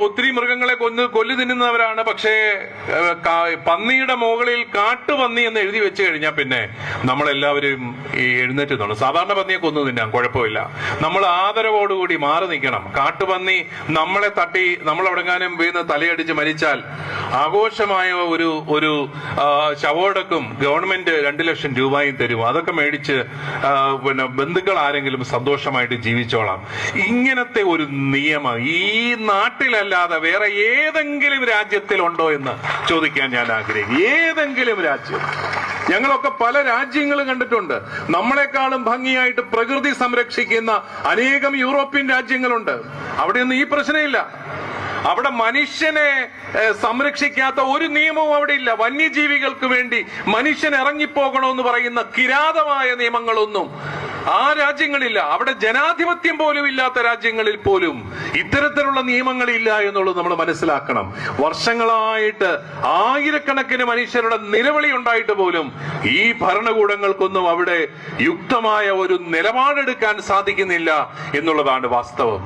ഒത്തിരി മൃഗങ്ങളെ കൊല്ലു തിന്നുന്നവരാണ്. പക്ഷേ പന്നിയുടെ മുകളിൽ കാട്ടുപന്നി എന്ന് എഴുതി വെച്ച് കഴിഞ്ഞാൽ പിന്നെ നമ്മളെല്ലാവരും ഈ എഴുന്നേറ്റ് നിന്നു. സാധാരണ പന്നിയെ കൊന്നു തിന്നാം, കുഴപ്പമില്ല. നമ്മൾ ആദരവോടുകൂടി മാറി നിൽക്കണം. കാട്ടുപന്നി നമ്മളെ തട്ടി നമ്മളെവിടെങ്ങാനും വീണ് തലയടിച്ച് മരിച്ചാൽ ആഘോഷമായ ഒരു ശവോടക്കും ഗവൺമെന്റ് 2 ലക്ഷം രൂപയും തരും. അതൊക്കെ മേടിച്ച് പിന്നെ ബന്ധുക്കൾ ആരെങ്കിലും സന്തോഷമായിട്ട് ജീവിച്ചോളാം. ഇങ്ങനത്തെ ഒരു നിയമം ഈ നാട്ടിലല്ലാതെ വേറെ ഏതെങ്കിലും രാജ്യത്തിലുണ്ടോ എന്ന് ചോദിക്കാൻ ഞാൻ ആഗ്രഹിക്കുന്നു. ഏതെങ്കിലും രാജ്യം? ഞങ്ങളൊക്കെ പല രാജ്യങ്ങളും കണ്ടിട്ടുണ്ട്. നമ്മളെക്കാളും ഭംഗിയായിട്ട് പ്രകൃതി സംരക്ഷിക്കുന്ന അനേകം യൂറോപ്യൻ രാജ്യങ്ങളുണ്ട്. അവിടെയൊന്നും ഈ പ്രശ്നമില്ല. അവിടെ മനുഷ്യനെ സംരക്ഷിക്കാത്ത ഒരു നിയമവും അവിടെ ഇല്ല. വന്യജീവികൾക്ക് വേണ്ടി മനുഷ്യൻ ഇറങ്ങിപ്പോകണമെന്ന് പറയുന്ന കിരാതമായ നിയമങ്ങളൊന്നും ആ രാജ്യങ്ങളില്ല. അവിടെ ജനാധിപത്യം പോലും ഇല്ലാത്ത രാജ്യങ്ങളിൽ പോലും ഇത്തരത്തിലുള്ള നിയമങ്ങളില്ല എന്നുള്ളത് നമ്മൾ മനസ്സിലാക്കണം. വർഷങ്ങളായിട്ട് ആയിരക്കണക്കിന് മനുഷ്യരുടെ നിലവിളി ഉണ്ടായിട്ട് പോലും ഈ ഭരണകൂടങ്ങൾക്കൊന്നും അവിടെ യുക്തമായ ഒരു നിലപാടെടുക്കാൻ സാധിക്കുന്നില്ല എന്നുള്ളതാണ് വാസ്തവം.